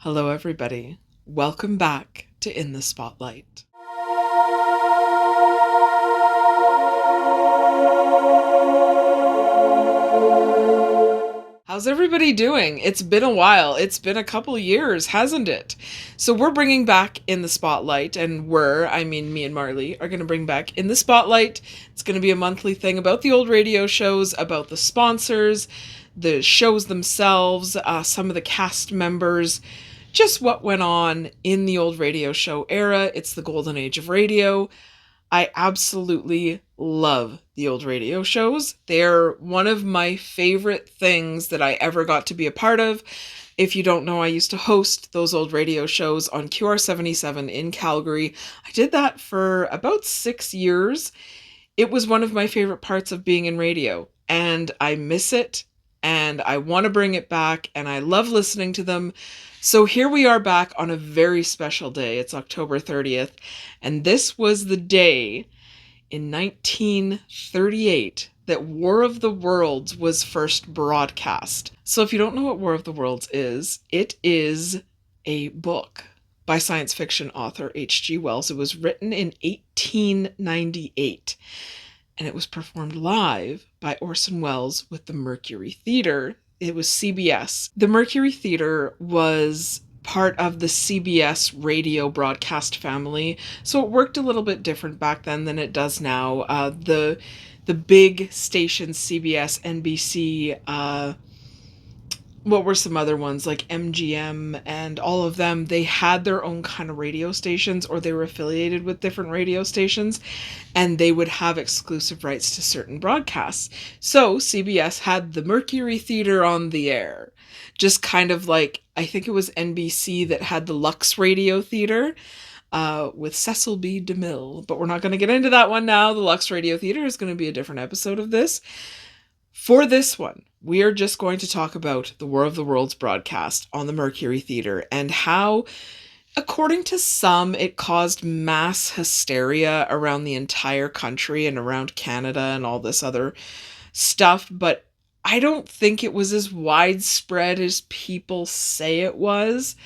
Hello, everybody. Welcome back to In the Spotlight. How's everybody doing? It's been a while. It's been a couple years, hasn't it? So we're bringing back In the Spotlight, and me and Marley, are going to bring back In the Spotlight. It's going to be a monthly thing about the old radio shows, about the sponsors, the shows themselves, some of the cast members, just what went on in the old radio show era. It's the golden age of radio. I absolutely love the old radio shows. They're one of my favorite things that I ever got to be a part of. If you don't know, I used to host those old radio shows on QR77 in Calgary. I did that for about 6 years. It was one of my favorite parts of being in radio, and I miss it, and I want to bring it back, and I love listening to them. So here we are back on a very special day. It's October 30th, and this was the day in 1938 that War of the Worlds was first broadcast. So if you don't know what War of the Worlds is, it is a book by science fiction author h.g. Wells. It was written in 1898, and it was performed live by Orson Welles with the Mercury Theatre. It was CBS. The Mercury Theatre was part of the CBS radio broadcast family, so it worked a little bit different back then than it does now. The big stations, CBS, NBC, what were some other ones like MGM and all of them, they had their own kind of radio stations, or they were affiliated with different radio stations, and they would have exclusive rights to certain broadcasts. So CBS had the Mercury Theatre on the air, just kind of like, I think it was NBC that had the Lux Radio Theatre with Cecil B. DeMille, but we're not going to get into that one now. The Lux Radio Theatre is going to be a different episode of this. For this one, we are just going to talk about the War of the Worlds broadcast on the Mercury Theatre and how, according to some, it caused mass hysteria around the entire country and around Canada and all this other stuff, but I don't think it was as widespread as people say it was.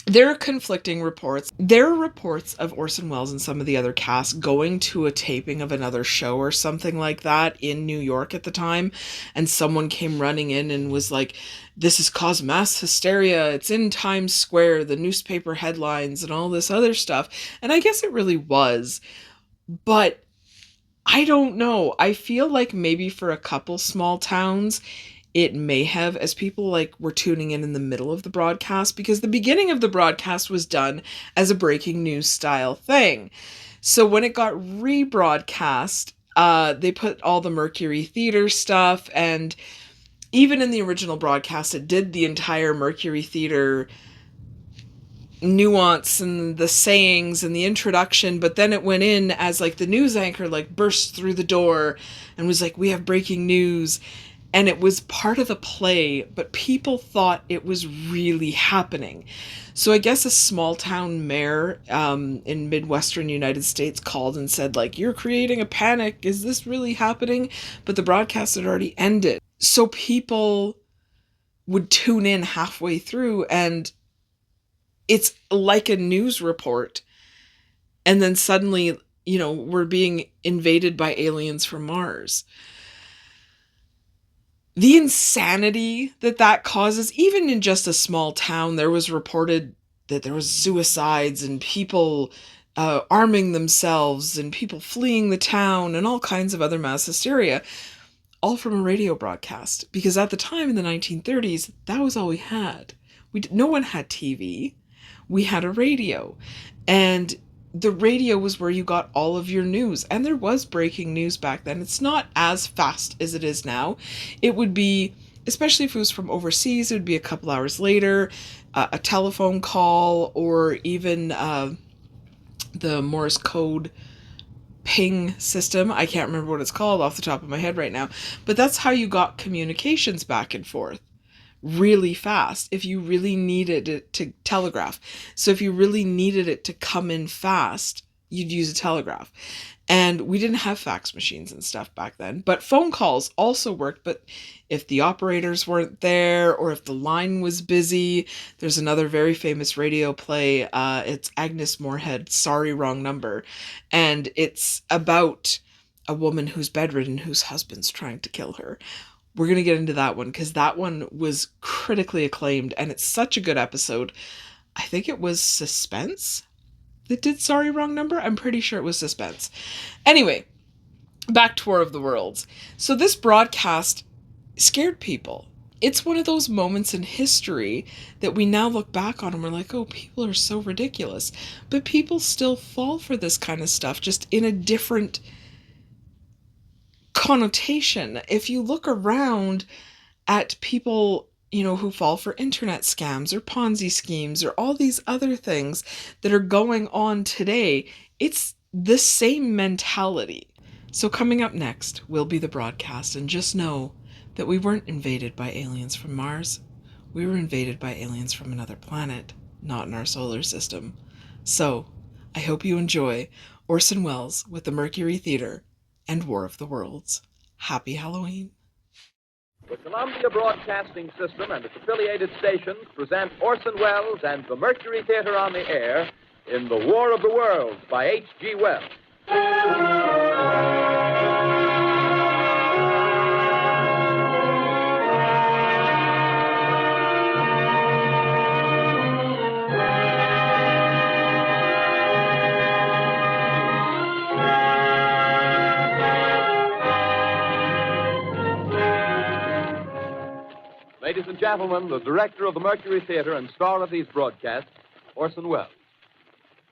There are conflicting reports. There are reports of Orson Welles and some of the other cast going to a taping of another show or something like that in New York at the time, and someone came running in and was like, this has caused mass hysteria, it's in Times Square, the newspaper headlines and all this other stuff. And I guess it really was, but I don't know. I feel like maybe for a couple small towns, it may have, as people were tuning in the middle of the broadcast, because the beginning of the broadcast was done as a breaking news style thing. So when it got rebroadcast, they put all the Mercury Theatre stuff, and even in the original broadcast, it did the entire Mercury Theatre nuance and the sayings and the introduction, but then it went in as the news anchor burst through the door and was like, we have breaking news. And it was part of the play, but people thought it was really happening. So I guess a small town mayor in Midwestern United States called and said, you're creating a panic. Is this really happening? But the broadcast had already ended. So people would tune in halfway through, and it's like a news report. And then suddenly, we're being invaded by aliens from Mars. The insanity that causes, even in just a small town, there was reported that there was suicides and people arming themselves and people fleeing the town and all kinds of other mass hysteria, all from a radio broadcast. Because at the time in the 1930s, that was all we had. No one had TV. We had a radio. And the radio was where you got all of your news, and there was breaking news back then. It's not as fast as it is now. It would be, especially if it was from overseas, it would be a couple hours later, a telephone call, or even the Morse code ping system. I can't remember what it's called off the top of my head right now, but that's how you got communications back and forth really fast if you really needed it to telegraph. So if you really needed it to come in fast, you'd use a telegraph. And we didn't have fax machines and stuff back then, but phone calls also worked. But if the operators weren't there or if the line was busy, there's another very famous radio play. It's Agnes Moorehead, Sorry, Wrong Number. And it's about a woman who's bedridden, whose husband's trying to kill her. We're going to get into that one because that one was critically acclaimed and it's such a good episode. I think it was Suspense that did Sorry, Wrong Number. I'm pretty sure it was Suspense. Anyway, back to War of the Worlds. So this broadcast scared people. It's one of those moments in history that we now look back on and we're like, oh, people are so ridiculous. But people still fall for this kind of stuff, just in a different connotation. If you look around at people, who fall for internet scams or Ponzi schemes or all these other things that are going on today, it's the same mentality. So coming up next will be the broadcast, and just know that we weren't invaded by aliens from Mars. We were invaded by aliens from another planet, not in our solar system. So, I hope you enjoy Orson Welles with the Mercury Theatre and War of the Worlds. Happy Halloween. The Columbia Broadcasting System and its affiliated stations present Orson Welles and the Mercury Theatre on the air in The War of the Worlds by h.g. Wells. Ladies and gentlemen, the director of the Mercury Theatre and star of these broadcasts, Orson Welles.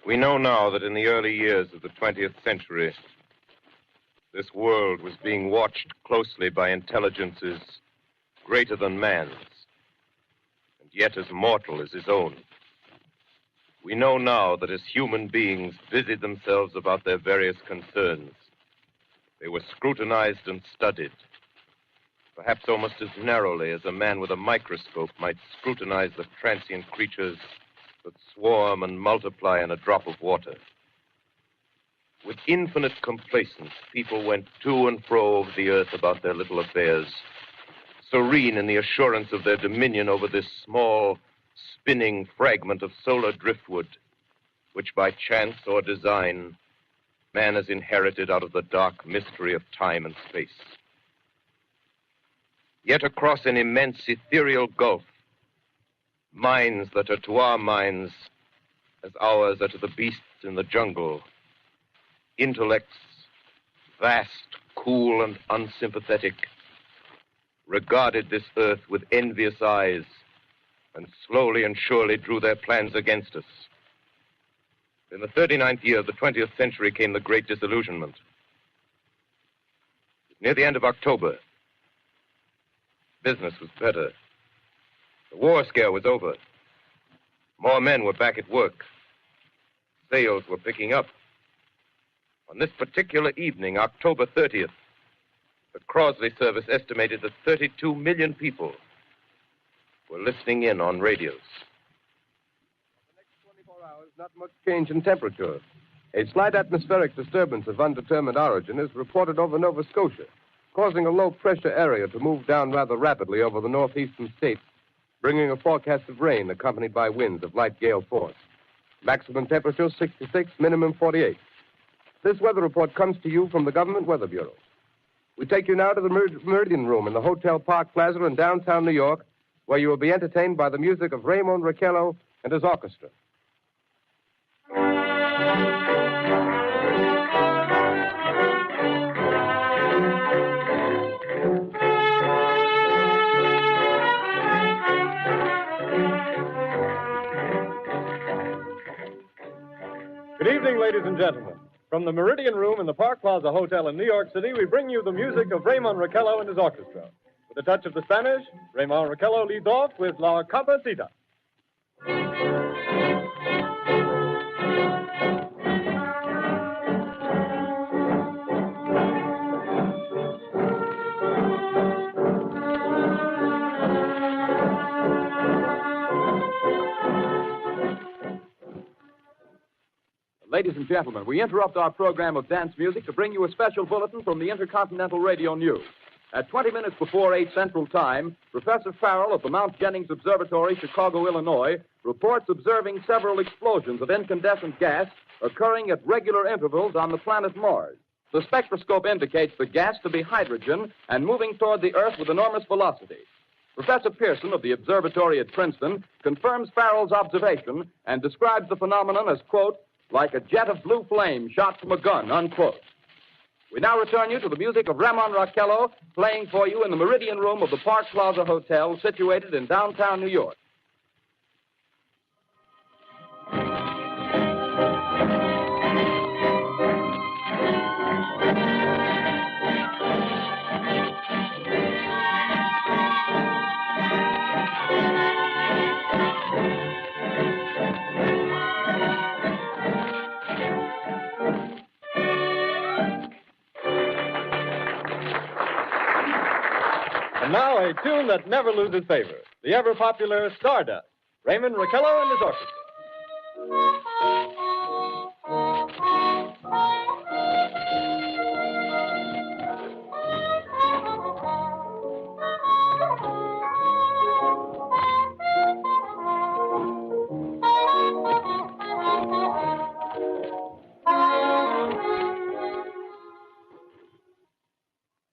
We know now that in the early years of the 20th century, this world was being watched closely by intelligences greater than man's, and yet as mortal as his own. We know now that as human beings busied themselves about their various concerns, they were scrutinized and studied, perhaps almost as narrowly as a man with a microscope might scrutinize the transient creatures that swarm and multiply in a drop of water. With infinite complacence, people went to and fro over the earth about their little affairs, serene in the assurance of their dominion over this small, spinning fragment of solar driftwood, which by chance or design, man has inherited out of the dark mystery of time and space. Yet across an immense ethereal gulf, minds that are to our minds as ours are to the beasts in the jungle, intellects, vast, cool, and unsympathetic, regarded this earth with envious eyes and slowly and surely drew their plans against us. In the 39th year of the 20th century came the Great Disillusionment. Near the end of October, business was better. The war scare was over. More men were back at work. Sales were picking up. On this particular evening, October 30th, the Crosley service estimated that 32 million people were listening in on radios. For the next 24 hours, not much change in temperature. A slight atmospheric disturbance of undetermined origin is reported over Nova Scotia, causing a low-pressure area to move down rather rapidly over the northeastern states, bringing a forecast of rain accompanied by winds of light gale force. Maximum temperature 66, minimum 48. This weather report comes to you from the Government Weather Bureau. We take you now to the Meridian Room in the Hotel Park Plaza in downtown New York, where you will be entertained by the music of Raymond Raquello and his orchestra. Good evening, ladies and gentlemen. From the Meridian Room in the Park Plaza Hotel in New York City, we bring you the music of Raymond Raquello and his orchestra. With a touch of the Spanish, Raymond Raquello leads off with La Capacita. Ladies and gentlemen, we interrupt our program of dance music to bring you a special bulletin from the Intercontinental Radio News. At 20 minutes before 8 Central Time, Professor Farrell of the Mount Jennings Observatory, Chicago, Illinois, reports observing several explosions of incandescent gas occurring at regular intervals on the planet Mars. The spectroscope indicates the gas to be hydrogen and moving toward the Earth with enormous velocity. Professor Pearson of the observatory at Princeton confirms Farrell's observation and describes the phenomenon as, quote, like a jet of blue flame shot from a gun, unquote. We now return you to the music of Ramon Raquello, playing for you in the Meridian Room of the Park Plaza Hotel, situated in downtown New York. And now a tune that never loses favor, the ever-popular Stardust, Raymond Raquello and his orchestra.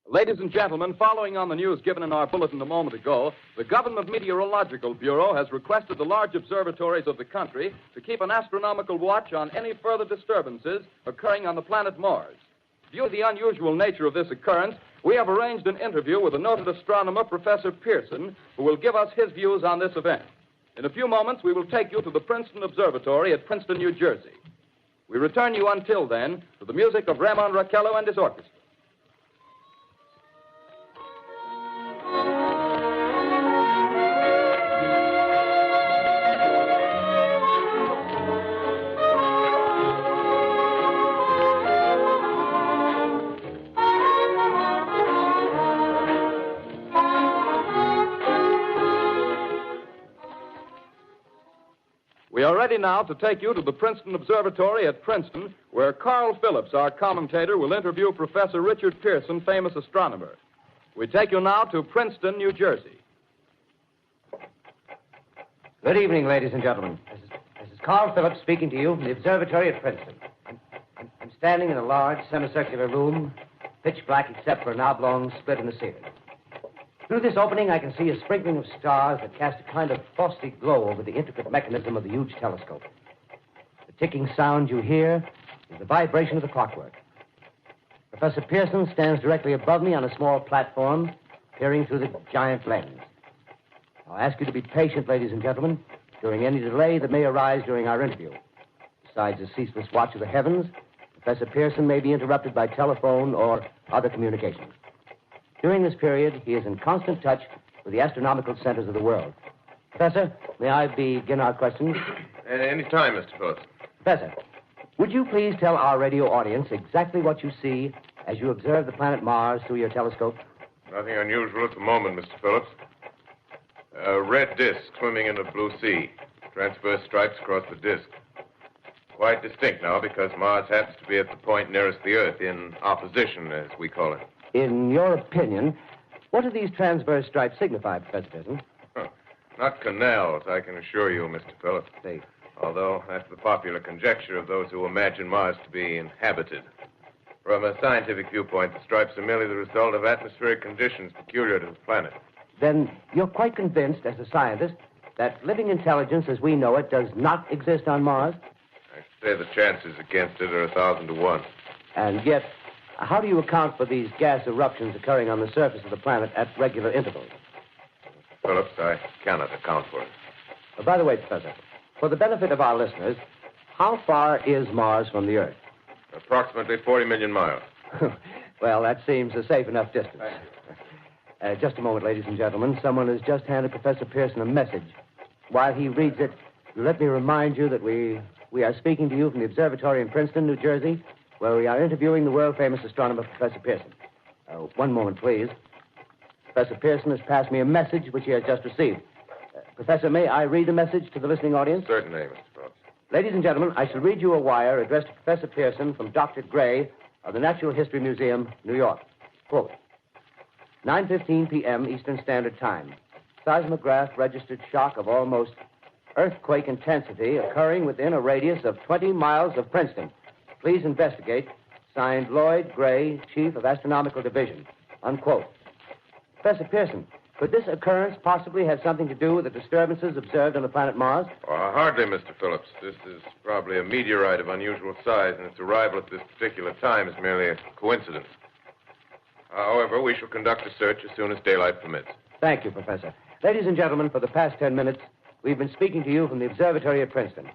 Ladies and gentlemen, following on the news given in our bulletin a moment ago, the Government Meteorological Bureau has requested the large observatories of the country to keep an astronomical watch on any further disturbances occurring on the planet Mars. Due to the unusual nature of this occurrence, we have arranged an interview with the noted astronomer, Professor Pearson, who will give us his views on this event. In a few moments, we will take you to the Princeton Observatory at Princeton, New Jersey. We return you until then to the music of Ramon Raquello and his orchestra. We are ready now to take you to the Princeton Observatory at Princeton, where Carl Phillips, our commentator, will interview Professor Richard Pearson, famous astronomer. We take you now to Princeton, New Jersey. Good evening, ladies and gentlemen. This is Carl Phillips speaking to you from the observatory at Princeton. I'm standing in a large semicircular room, pitch black except for an oblong split in the ceiling. Through this opening, I can see a sprinkling of stars that cast a kind of frosty glow over the intricate mechanism of the huge telescope. The ticking sound you hear is the vibration of the clockwork. Professor Pearson stands directly above me on a small platform, peering through the giant lens. I'll ask you to be patient, ladies and gentlemen, during any delay that may arise during our interview. Besides the ceaseless watch of the heavens, Professor Pearson may be interrupted by telephone or other communications. During this period, he is in constant touch with the astronomical centers of the world. Professor, may I begin our questions? Any time, Mr. Phillips. Professor, would you please tell our radio audience exactly what you see as you observe the planet Mars through your telescope? Nothing unusual at the moment, Mr. Phillips. A red disk swimming in a blue sea. Transverse stripes across the disk. Quite distinct now because Mars happens to be at the point nearest the Earth, in opposition, as we call it. In your opinion, what do these transverse stripes signify, Professor Pearson? Not canals, I can assure you, Mr. Phillips. They... Although that's the popular conjecture of those who imagine Mars to be inhabited. From a scientific viewpoint, the stripes are merely the result of atmospheric conditions peculiar to the planet. Then you're quite convinced, as a scientist, that living intelligence as we know it does not exist on Mars? I should say the chances against it are 1,000 to 1. And yet, how do you account for these gas eruptions occurring on the surface of the planet at regular intervals? Phillips, I cannot account for it. By the way, Professor, for the benefit of our listeners, how far is Mars from the Earth? Approximately 40 million miles. Well, that seems a safe enough distance. Just a moment, ladies and gentlemen. Someone has just handed Professor Pearson a message. While he reads it, let me remind you that we are speaking to you from the observatory in Princeton, New Jersey, where we are interviewing the world-famous astronomer, Professor Pearson. One moment, please. Professor Pearson has passed me a message which he has just received. Professor, may I read the message to the listening audience? Certainly, Mr. Phillips. Ladies and gentlemen, I shall read you a wire addressed to Professor Pearson from Dr. Gray of the Natural History Museum, New York. Quote, 9:15 p.m. Eastern Standard Time. Seismograph registered shock of almost earthquake intensity occurring within a radius of 20 miles of Princeton. Please investigate. Signed, Lloyd Gray, Chief of Astronomical Division. Unquote. Professor Pearson, could this occurrence possibly have something to do with the disturbances observed on the planet Mars? Hardly, Mr. Phillips. This is probably a meteorite of unusual size, and its arrival at this particular time is merely a coincidence. However, we shall conduct a search as soon as daylight permits. Thank you, Professor. Ladies and gentlemen, for the past 10 minutes, we've been speaking to you from the observatory at Princeton,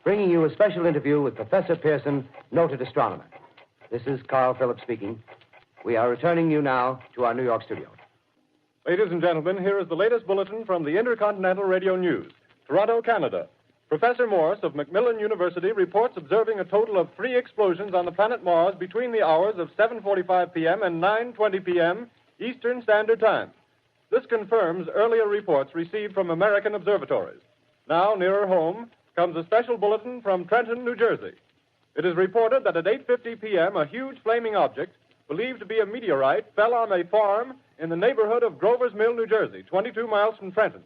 bringing you a special interview with Professor Pearson, noted astronomer. This is Carl Phillips speaking. We are returning you now to our New York studio. Ladies and gentlemen, here is the latest bulletin from the Intercontinental Radio News. Toronto, Canada. Professor Morse of Macmillan University reports observing a total of 3 explosions on the planet Mars between the hours of 7:45 p.m. and 9:20 p.m. Eastern Standard Time. This confirms earlier reports received from American observatories. Now, nearer home, comes a special bulletin from Trenton, New Jersey. It is reported that at 8:50 p.m., a huge flaming object, believed to be a meteorite, fell on a farm in the neighborhood of Grover's Mill, New Jersey, 22 miles from Trenton.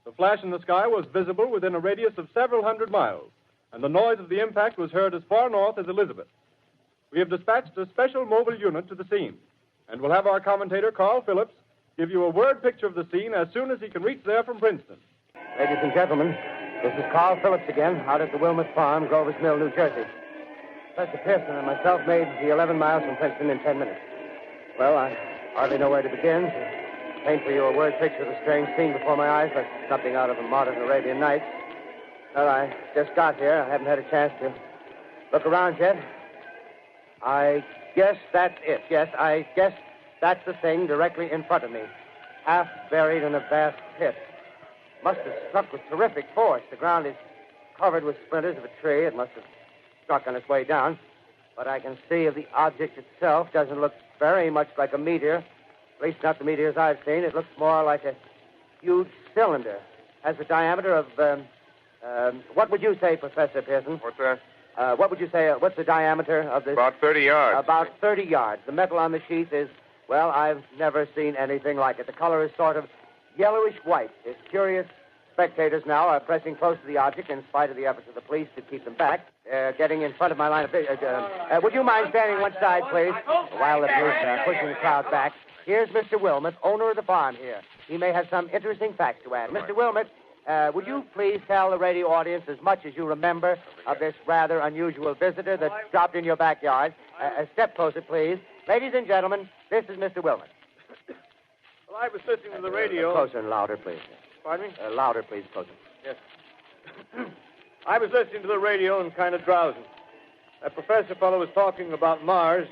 The flash in the sky was visible within a radius of several hundred miles, and the noise of the impact was heard as far north as Elizabeth. We have dispatched a special mobile unit to the scene, and we'll have our commentator, Carl Phillips, give you a word picture of the scene as soon as he can reach there from Princeton. Ladies and gentlemen, this is Carl Phillips again, out at the Wilmot Farm, Grover's Mill, New Jersey. Professor Pearson and myself made the 11 miles from Princeton in 10 minutes. Well, I hardly know where to begin. Paint for you a word picture of the strange scene before my eyes, like something out of a modern Arabian Nights. Well, I just got here. I haven't had a chance to look around yet. I guess that's it. Yes, I guess that's the thing directly in front of me, half buried in a vast pit. Must have struck with terrific force. The ground is covered with splinters of a tree. It must have struck on its way down. But I can see of the object itself doesn't look very much like a meteor. At least not the meteors I've seen. It looks more like a huge cylinder. Has a diameter of, what would you say, Professor Pearson? What's that? What would you say, what's the diameter of this? About 30 yards. About 30 yards. The metal on the sheath is, well, I've never seen anything like it. The color is sort of yellowish white. It's curious. Spectators now are pressing close to the object in spite of the efforts of the police to keep them back. Getting in front of my line of vision. Would you mind standing one side, please? While the police are pushing the crowd back. Here's Mr. Wilmot, owner of the farm here. He may have some interesting facts to add. Mr. Wilmot, would you please tell the radio audience as much as you remember of this rather unusual visitor that dropped in your backyard? A step closer, please. Ladies and gentlemen, this is Mr. Wilmot. Well, I was listening to the radio. Closer and louder, please. Pardon me? Louder, please, closer. Yes. I was listening to the radio and kind of drowsing. That professor fellow was talking about Mars,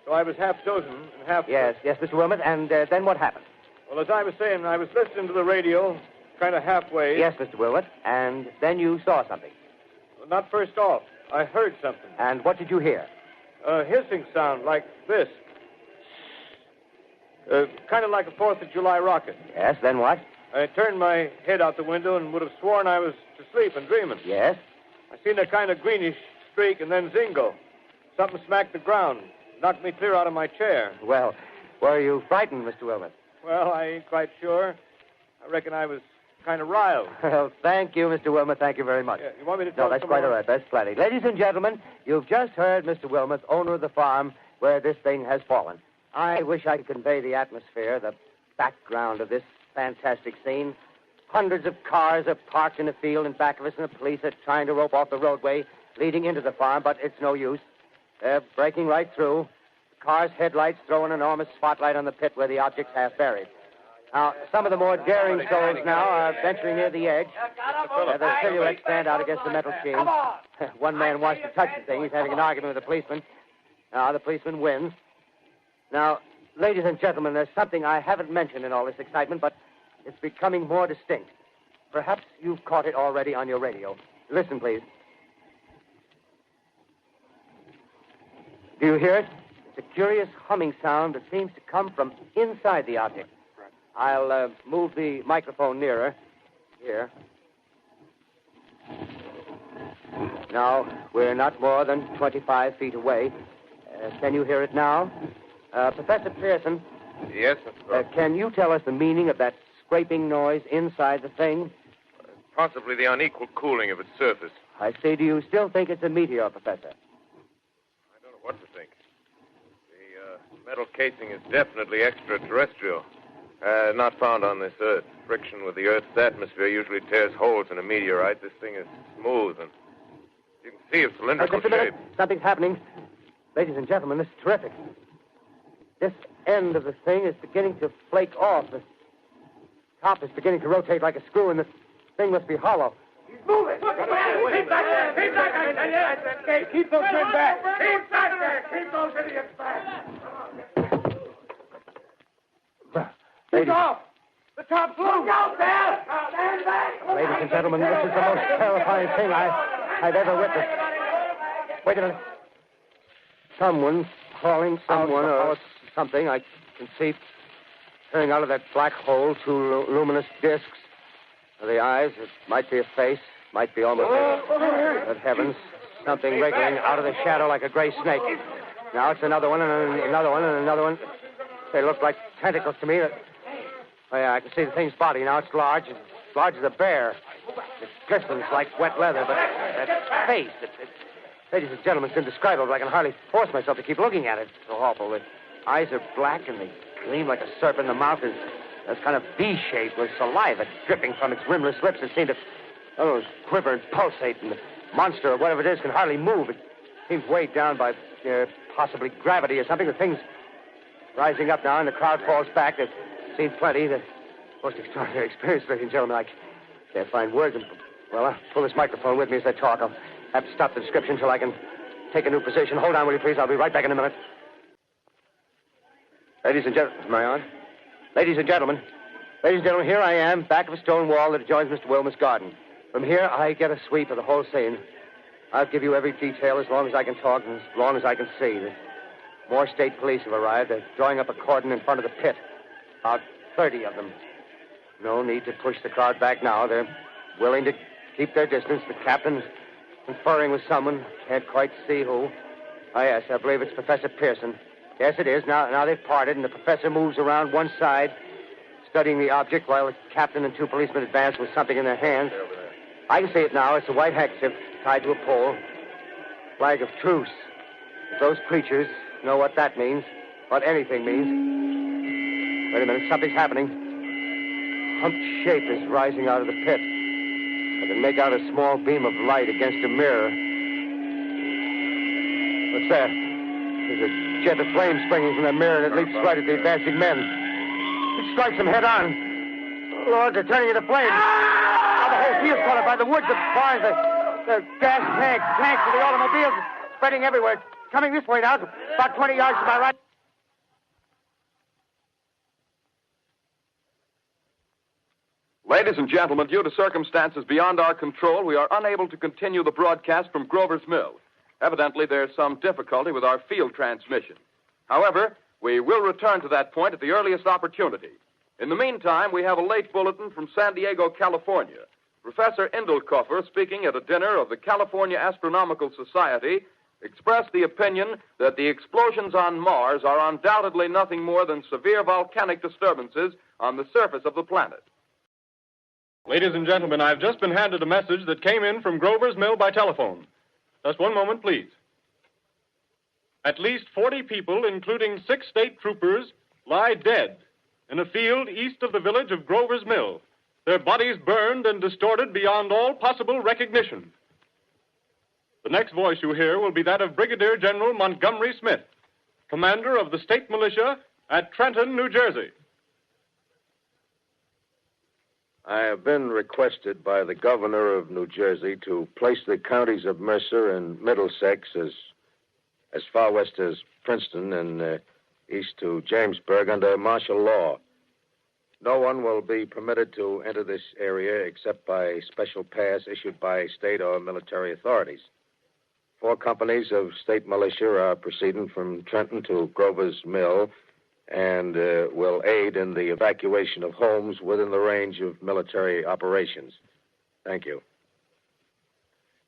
so I was half dozing and half... Yes, Mr. Wilmot, and then what happened? Well, as I was saying, I was listening to the radio, kind of halfway. Yes, Mr. Wilmot, and then you saw something. Well, not first off. I heard something. And what did you hear? A hissing sound like this. Kind of like a 4th of July rocket. Yes, then what? I turned my head out the window and would have sworn I was to sleep and dreaming. Yes? I seen a kind of greenish streak and then zingo. Something smacked the ground, knocked me clear out of my chair. Well, were you frightened, Mr. Wilmot? Well, I ain't quite sure. I reckon I was kind of riled. Well, thank you, Mr. Wilmot. Thank you very much. Yeah, you want me to tell No, that's some quite more? all right. That's plenty. Ladies and gentlemen, you've just heard Mr. Wilmot, owner of the farm where this thing has fallen. I wish I could convey the atmosphere, the background of this fantastic scene. Hundreds of cars are parked in a field in back of us, and the police are trying to rope off the roadway leading into the farm, but it's no use. They're breaking right through. The car's headlights throw an enormous spotlight on the pit where the object's half buried. Now, some of the more daring souls now are venturing near the edge. Their silhouettes stand out against the metal sheen. One man wants to touch the thing. He's having an argument with the policeman. Now, the policeman wins. Now, ladies and gentlemen, there's something I haven't mentioned in all this excitement, but it's becoming more distinct. Perhaps you've caught it already on your radio. Listen, please. Do you hear it? It's a curious humming sound that seems to come from inside the object. I'll move the microphone nearer. Here. Now, we're not more than 25 feet away. Can you hear it now? Professor Pearson? Yes, Mr. Can you tell us the meaning of that scraping noise inside the thing? Possibly the unequal cooling of its surface. I say, do you still think it's a meteor, Professor? I don't know what to think. The metal casing is definitely extraterrestrial. Not found on this Earth. Friction with the Earth's atmosphere usually tears holes in a meteorite. This thing is smooth, and you can see its cylindrical Just a minute. shape. Something's happening. Ladies and gentlemen, this is terrific. This end of the thing is beginning to flake off. The top is beginning to rotate like a screw, and the thing must be hollow. He's moving. Keep back there. Keep back there. Keep those men back. Keep back there. Keep those idiots back. Take off. The top's loose. Look out there. Stand back. Ladies and gentlemen, this is the most terrifying thing I've ever witnessed. Wait a minute. Someone's calling someone or something. I can see coming out of that black hole two luminous discs. The eyes, it might be a face, might be almost Good heavens, something wriggling out of the shadow like a gray snake. Now it's another one, and another one, and another one. They look like tentacles to me. Oh, yeah, I can see the thing's body. Now it's large as a bear. It glistens like wet leather, but that face, ladies and gentlemen, it's indescribable. I can hardly force myself to keep looking at it. It's so awful. The eyes are black, and they gleam like a serpent. The mouth is kind of V-shaped with saliva dripping from its rimless lips that seem to quiver and pulsate. And the monster, or whatever it is, can hardly move. It seems weighed down by possibly gravity or something. The thing's rising up now, and the crowd falls back. They've seen plenty. The most extraordinary experience, ladies and gentlemen. I can't find words. Well, I'll pull this microphone with me as I talk. I'll have to stop the description until I can take a new position. Hold on, will you, please? I'll be right back in a minute. Ladies and gentlemen, am I on? Ladies and gentlemen, here I am, back of a stone wall that adjoins Mr. Wilmer's garden. From here, I get a sweep of the whole scene. I'll give you every detail as long as I can talk and as long as I can see. More state police have arrived. They're drawing up a cordon in front of the pit. About 30 of them. No need to push the crowd back now. They're willing to keep their distance. The captain's conferring with someone. Can't quite see who. Oh, yes, I believe it's Professor Pearson. Yes, it is. Now they've parted, and the professor moves around one side, studying the object, while the captain and two policemen advance with something in their hands. I can see it now. It's a white handkerchief tied to a pole. Flag of truce. If those creatures know what that means, what anything means. Wait a minute. Something's happening. Humped shape is rising out of the pit. I can make out a small beam of light against a mirror. What's that? There's a jet of flame springing from the mirror, and it leaps right at the advancing men. It strikes them head on. Lord, they're turning into flames. Now the whole field's caught up by the woods, the barns, the gas tanks of the automobiles, spreading everywhere. Coming this way now, about 20 yards to my right. Ladies and gentlemen, due to circumstances beyond our control, we are unable to continue the broadcast from Grover's Mill. Evidently, there's some difficulty with our field transmission. However, we will return to that point at the earliest opportunity. In the meantime, we have a late bulletin from San Diego, California. Professor Indelkoffer, speaking at a dinner of the California Astronomical Society, expressed the opinion that the explosions on Mars are undoubtedly nothing more than severe volcanic disturbances on the surface of the planet. Ladies and gentlemen, I've just been handed a message that came in from Grover's Mill by telephone. Just one moment, please. At least 40 people, including 6 state troopers, lie dead in a field east of the village of Grover's Mill, their bodies burned and distorted beyond all possible recognition. The next voice you hear will be that of Brigadier General Montgomery Smith, commander of the state militia at Trenton, New Jersey. I have been requested by the governor of New Jersey to place the counties of Mercer and Middlesex as far west as Princeton and east to Jamesburg under martial law. No one will be permitted to enter this area except by special pass issued by state or military authorities. 4 companies of state militia are proceeding from Trenton to Grover's Mill and will aid in the evacuation of homes within the range of military operations. Thank you.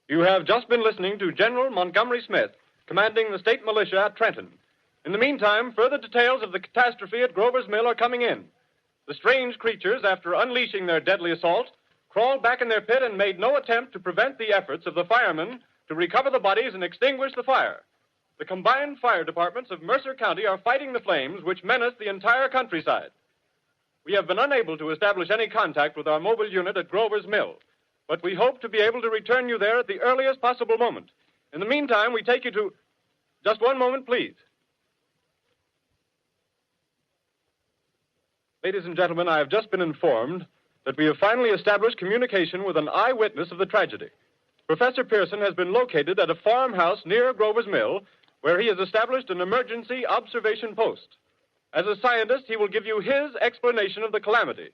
You have just been listening to General Montgomery Smith, commanding the state militia at Trenton. In the meantime, further details of the catastrophe at Grover's Mill are coming in. The strange creatures, after unleashing their deadly assault, crawled back in their pit and made no attempt to prevent the efforts of the firemen to recover the bodies and extinguish the fire. The combined fire departments of Mercer County are fighting the flames which menace the entire countryside. We have been unable to establish any contact with our mobile unit at Grover's Mill, but we hope to be able to return you there at the earliest possible moment. In the meantime, we take you to... Just one moment, please. Ladies and gentlemen, I have just been informed that we have finally established communication with an eyewitness of the tragedy. Professor Pearson has been located at a farmhouse near Grover's Mill, where he has established an emergency observation post. As a scientist, he will give you his explanation of the calamity.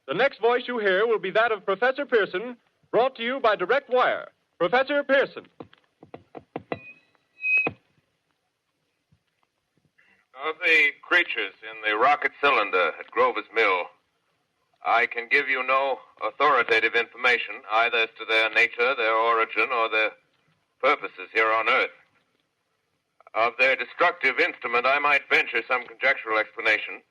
The next voice you hear will be that of Professor Pearson, brought to you by direct wire. Professor Pearson. Of the creatures in the rocket cylinder at Grover's Mill, I can give you no authoritative information, either as to their nature, their origin, or their purposes here on Earth. Of their destructive instrument, I might venture some conjectural explanation.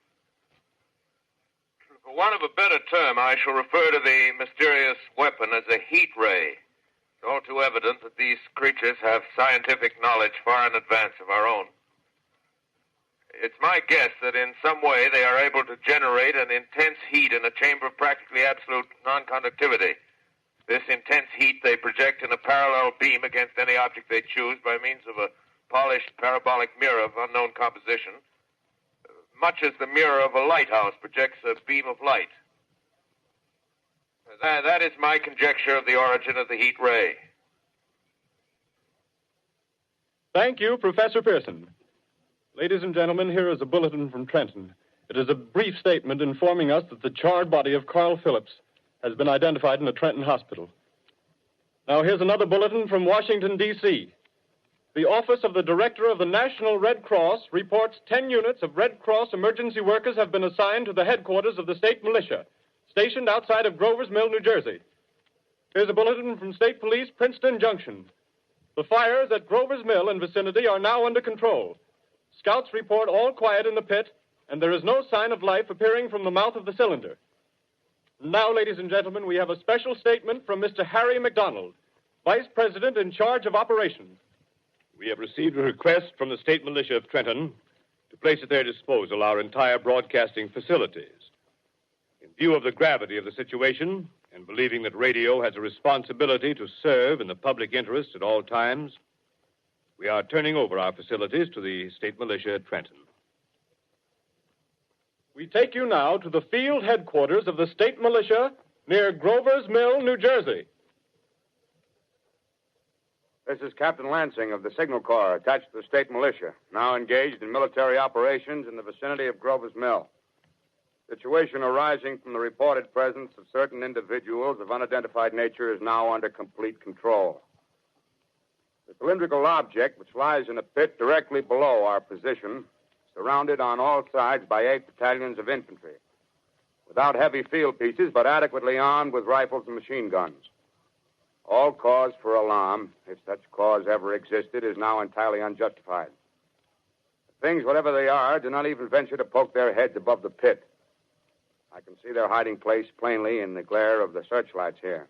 For want of a better term, I shall refer to the mysterious weapon as a heat ray. It's all too evident that these creatures have scientific knowledge far in advance of our own. It's my guess that in some way they are able to generate an intense heat in a chamber of practically absolute non-conductivity. This intense heat they project in a parallel beam against any object they choose by means of a polished parabolic mirror of unknown composition, much as the mirror of a lighthouse projects a beam of light. That is my conjecture of the origin of the heat ray. Thank you, Professor Pearson. Ladies and gentlemen, here is a bulletin from Trenton. It is a brief statement informing us that the charred body of Carl Phillips has been identified in a Trenton hospital. Now, here's another bulletin from Washington, D.C. The Office of the Director of the National Red Cross reports 10 units of Red Cross emergency workers have been assigned to the headquarters of the state militia, stationed outside of Grover's Mill, New Jersey. Here's a bulletin from State Police, Princeton Junction. The fires at Grover's Mill and vicinity are now under control. Scouts report all quiet in the pit, and there is no sign of life appearing from the mouth of the cylinder. Now, ladies and gentlemen, we have a special statement from Mr. Harry McDonald, Vice President in charge of operations. We have received a request from the state militia of Trenton to place at their disposal our entire broadcasting facilities. In view of the gravity of the situation, and believing that radio has a responsibility to serve in the public interest at all times, we are turning over our facilities to the state militia at Trenton. We take you now to the field headquarters of the state militia near Grover's Mill, New Jersey. This is Captain Lansing of the Signal Corps, attached to the state militia, now engaged in military operations in the vicinity of Grover's Mill. Situation arising from the reported presence of certain individuals of unidentified nature is now under complete control. The cylindrical object, which lies in a pit directly below our position, surrounded on all sides by 8 battalions of infantry, without heavy field pieces, but adequately armed with rifles and machine guns. All cause for alarm, if such cause ever existed, is now entirely unjustified. Things, whatever they are, do not even venture to poke their heads above the pit. I can see their hiding place plainly in the glare of the searchlights here.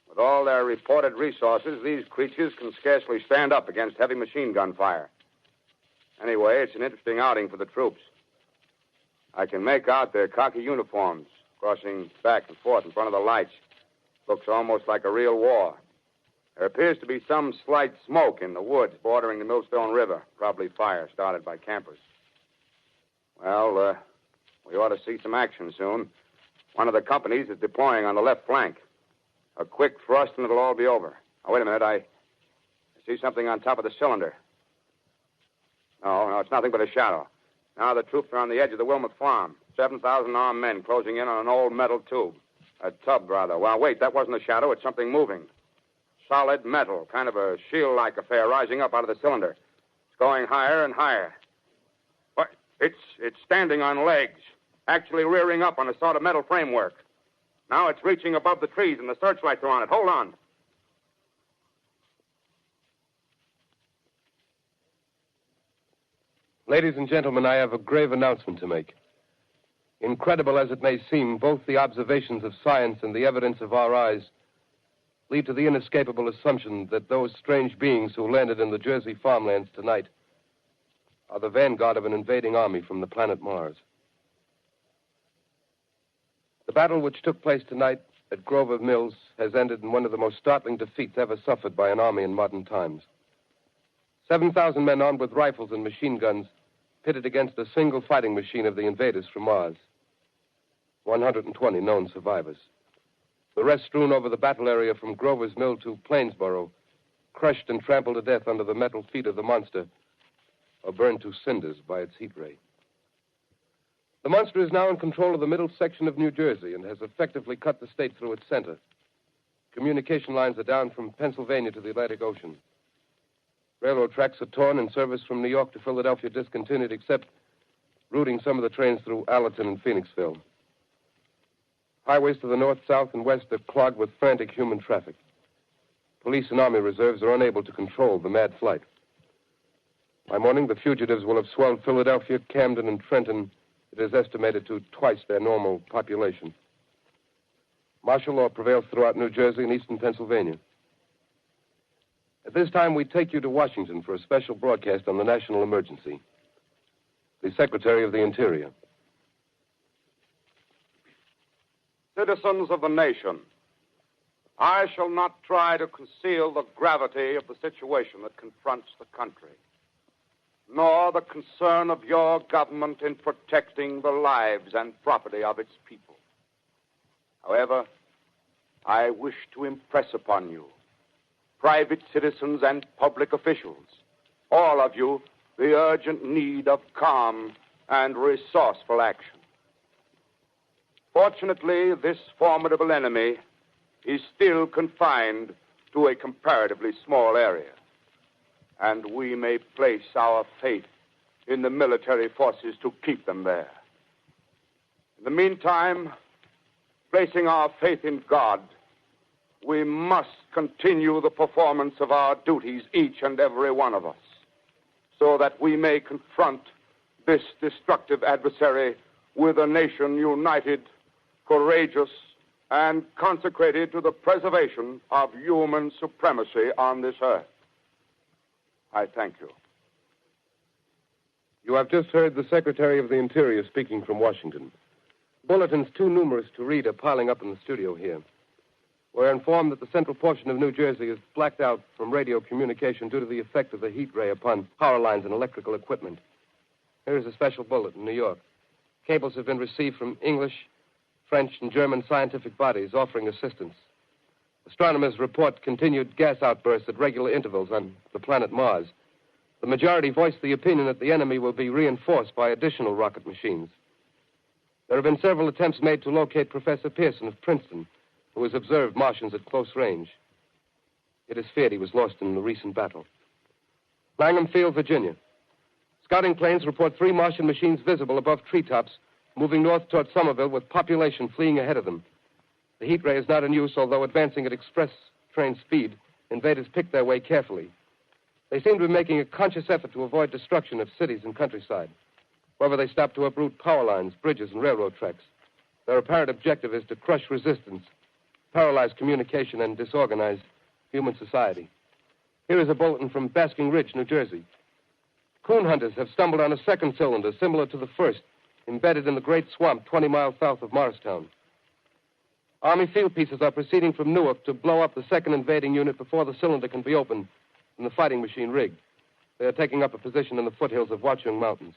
With all their reported resources, these creatures can scarcely stand up against heavy machine gun fire. Anyway, it's an interesting outing for the troops. I can make out their khaki uniforms crossing back and forth in front of the lights. Looks almost like a real war. There appears to be some slight smoke in the woods bordering the Millstone River. Probably fire started by campers. Well, we ought to see some action soon. One of the companies is deploying on the left flank. A quick thrust and it'll all be over. Oh, wait a minute. I see something on top of the cylinder. No, it's nothing but a shadow. Now the troops are on the edge of the Wilmot Farm. 7,000 armed men closing in on an old metal tube. A tub, rather. Well, wait, that wasn't a shadow. It's something moving. Solid metal, kind of a shield-like affair rising up out of the cylinder. It's going higher and higher. What? It's standing on legs, actually rearing up on a sort of metal framework. Now it's reaching above the trees and the searchlights are on it. Hold on. Ladies and gentlemen, I have a grave announcement to make. Incredible as it may seem, both the observations of science and the evidence of our eyes lead to the inescapable assumption that those strange beings who landed in the Jersey farmlands tonight are the vanguard of an invading army from the planet Mars. The battle which took place tonight at Grover Mills has ended in one of the most startling defeats ever suffered by an army in modern times. 7,000 men armed with rifles and machine guns pitted against a single fighting machine of the invaders from Mars. 120 known survivors. The rest strewn over the battle area from Grover's Mill to Plainsboro, crushed and trampled to death under the metal feet of the monster, or burned to cinders by its heat ray. The monster is now in control of the middle section of New Jersey and has effectively cut the state through its center. Communication lines are down from Pennsylvania to the Atlantic Ocean. Railroad tracks are torn and service from New York to Philadelphia discontinued, except routing some of the trains through Allerton and Phoenixville. Highways to the north, south, and west are clogged with frantic human traffic. Police and army reserves are unable to control the mad flight. By morning, the fugitives will have swelled Philadelphia, Camden, and Trenton, it is estimated, to twice their normal population. Martial law prevails throughout New Jersey and eastern Pennsylvania. At this time, we take you to Washington for a special broadcast on the national emergency. The Secretary of the Interior. Citizens of the nation, I shall not try to conceal the gravity of the situation that confronts the country, nor the concern of your government in protecting the lives and property of its people. However, I wish to impress upon you, private citizens and public officials, all of you, the urgent need of calm and resourceful action. Fortunately, this formidable enemy is still confined to a comparatively small area, and we may place our faith in the military forces to keep them there. In the meantime, placing our faith in God, we must continue the performance of our duties, each and every one of us, so that we may confront this destructive adversary with a nation united, courageous, and consecrated to the preservation of human supremacy on this earth. I thank you. You have just heard the Secretary of the Interior speaking from Washington. Bulletins too numerous to read are piling up in the studio here. We're informed that the central portion of New Jersey is blacked out from radio communication due to the effect of the heat ray upon power lines and electrical equipment. Here is a special bulletin in New York. Cables have been received from English, French, and German scientific bodies offering assistance. Astronomers report continued gas outbursts at regular intervals on the planet Mars. The majority voiced the opinion that the enemy will be reinforced by additional rocket machines. There have been several attempts made to locate Professor Pearson of Princeton, who has observed Martians at close range. It is feared he was lost in the recent battle. Langham Field, Virginia. Scouting planes report 3 Martian machines visible above treetops, moving north toward Somerville with population fleeing ahead of them. The heat ray is not in use, although advancing at express train speed, invaders pick their way carefully. They seem to be making a conscious effort to avoid destruction of cities and countryside. However, they stop to uproot power lines, bridges, and railroad tracks. Their apparent objective is to crush resistance, paralyze communication, and disorganize human society. Here is a bulletin from Basking Ridge, New Jersey. Coon hunters have stumbled on a second cylinder similar to the first, embedded in the great swamp 20 miles south of Morristown. Army field pieces are proceeding from Newark to blow up the second invading unit before the cylinder can be opened and the fighting machine rigged. They are taking up a position in the foothills of Watchung Mountains.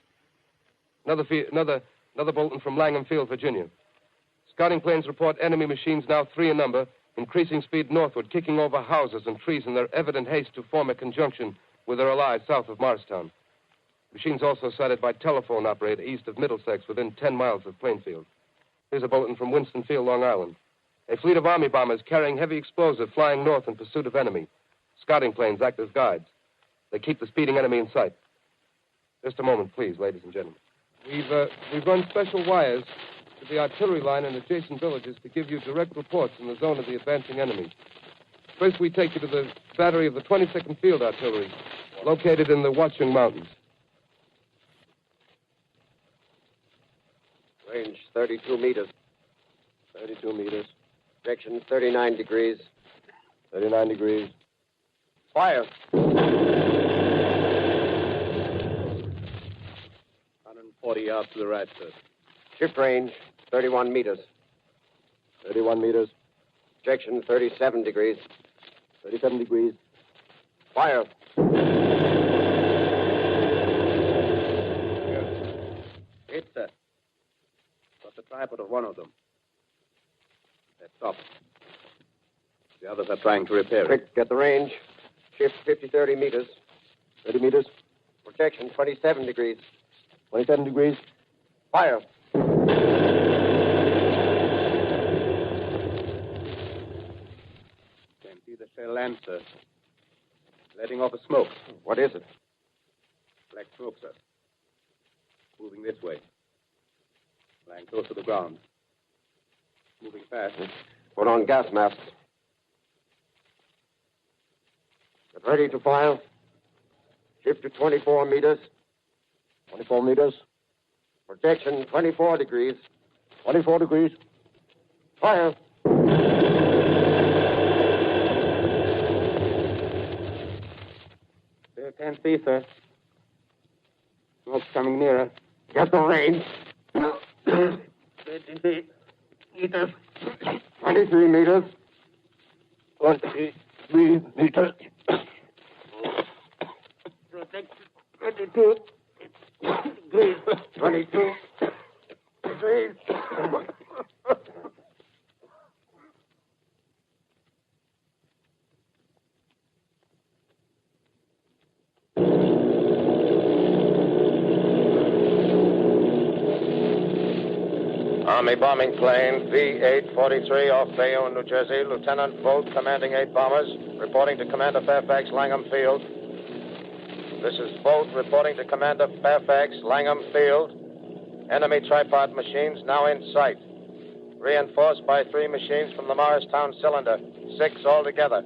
Another bulletin from Langham Field, Virginia. Scouting planes report enemy machines, now 3 in number, increasing speed northward, kicking over houses and trees in their evident haste to form a conjunction with their allies south of Morristown. Machines also sighted by telephone operator east of Middlesex, within 10 miles of Plainfield. Here's a bulletin from Winston Field, Long Island. A fleet of Army bombers carrying heavy explosive flying north in pursuit of enemy. Scouting planes act as guides. They keep the speeding enemy in sight. Just a moment, please, ladies and gentlemen. We've run special wires to the artillery line in adjacent villages to give you direct reports in the zone of the advancing enemy. First, we take you to the battery of the 22nd Field Artillery, located in the Watchung Mountains. 32 meters. 32 meters. Projection 39 degrees. 39 degrees. Fire. 140 yards to the right, sir. Shift range 31 meters. 31 meters. Projection 37 degrees. 37 degrees. Fire. Hit, sir. Got the tripod of one of them. That's off. The others are trying to repair it. Quick, get the range. Shift 30 meters. 30 meters. Projection 27 degrees. 27 degrees. Fire. Can't see the shell land, sir. Letting off a smoke. What is it? Black smoke, sir. Moving this way. Lying close to the ground. Moving fast. Put on gas masks. Get ready to fire. Shift to 24 meters. 24 meters. Projection 24 degrees. 24 degrees. Fire. Still can't see, sir. Smoke's coming nearer. Get the range. 23 meters. 23 meters. 23 meters. 22 degrees. 22 degrees. Army bombing plane V-843 off Bayonne, New Jersey. Lieutenant Vogt, commanding 8 bombers, reporting to Commander Fairfax, Langham Field. This is Vogt reporting to Commander Fairfax, Langham Field. Enemy tripod machines now in sight. Reinforced by 3 machines from the Morristown cylinder. 6 altogether.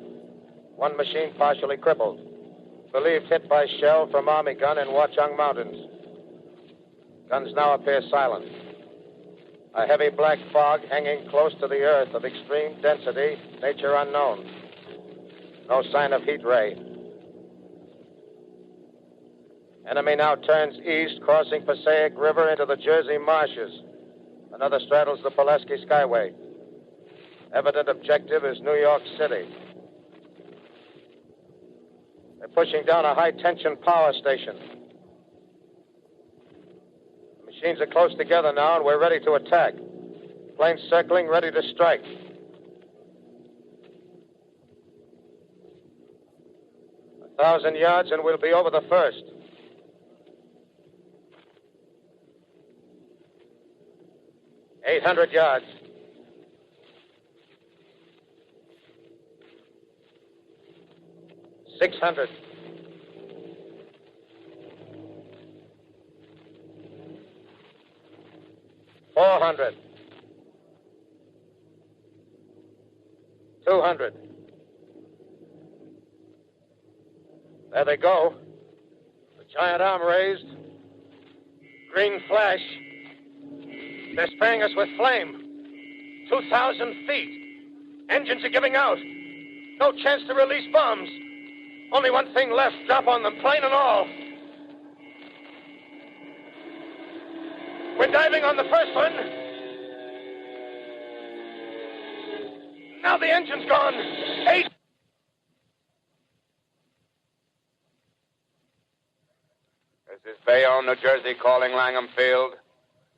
1 machine partially crippled. Believed hit by shell from Army gun in Watchung Mountains. Guns now appear silent. A heavy black fog hanging close to the earth of extreme density, nature unknown. No sign of heat ray. Enemy now turns east, crossing Passaic River into the Jersey marshes. Another straddles the Pulaski Skyway. Evident objective is New York City. They're pushing down a high-tension power station. Machines are close together now, and we're ready to attack. Planes circling, ready to strike. A 1,000 yards, and we'll be over the first. $800 yards. $600. $400. $200. There they go. The giant arm raised. Green flash. They're spraying us with flame. 2,000 feet. Engines are giving out. No chance to release bombs. Only one thing left. Drop on them, plane and all. We're diving on the first one. Now the engine's gone. 8. This is Bayonne, New Jersey, calling Langham Field.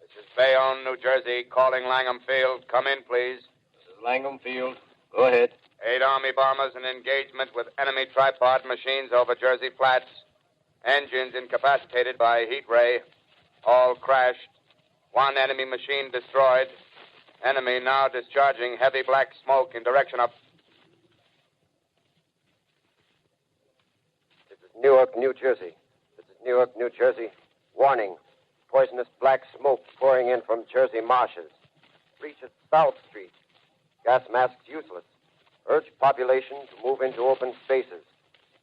This is Bayonne, New Jersey, calling Langham Field. Come in, please. This is Langham Field. Go ahead. 8 Army bombers in engagement with enemy tripod machines over Jersey Flats. Engines incapacitated by heat ray. All crashed. 1 enemy machine destroyed. Enemy now discharging heavy black smoke in direction of... This is Newark, New Jersey. This is Newark, New Jersey. Warning. Poisonous black smoke pouring in from Jersey marshes. Reaches South Street. Gas masks useless. Urge population to move into open spaces.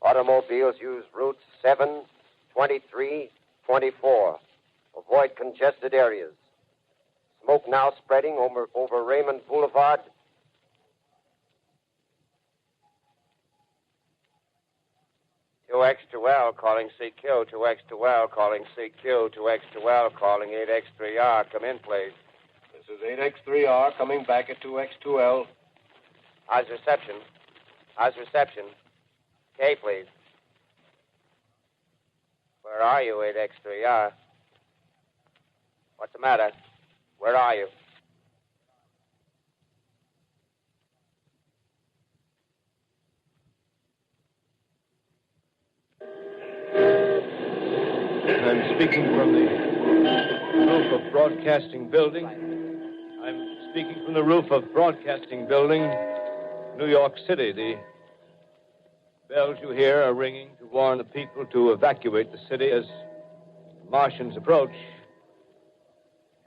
Automobiles use routes 7, 23, 24. Avoid congested areas. Smoke now spreading over Raymond Boulevard. H.g.wells calling CQ. 2X2L calling CQ. 2X2L calling 8X3R. Come in, please. This is 8X3R coming back at 2X2L. How's reception? How's reception? K, please. Where are you, 8X3R? What's the matter? Where are you? I'm speaking from the roof of Broadcasting Building. I'm speaking from the roof of Broadcasting Building, New York City. The bells you hear are ringing to warn the people to evacuate the city as the Martians approach.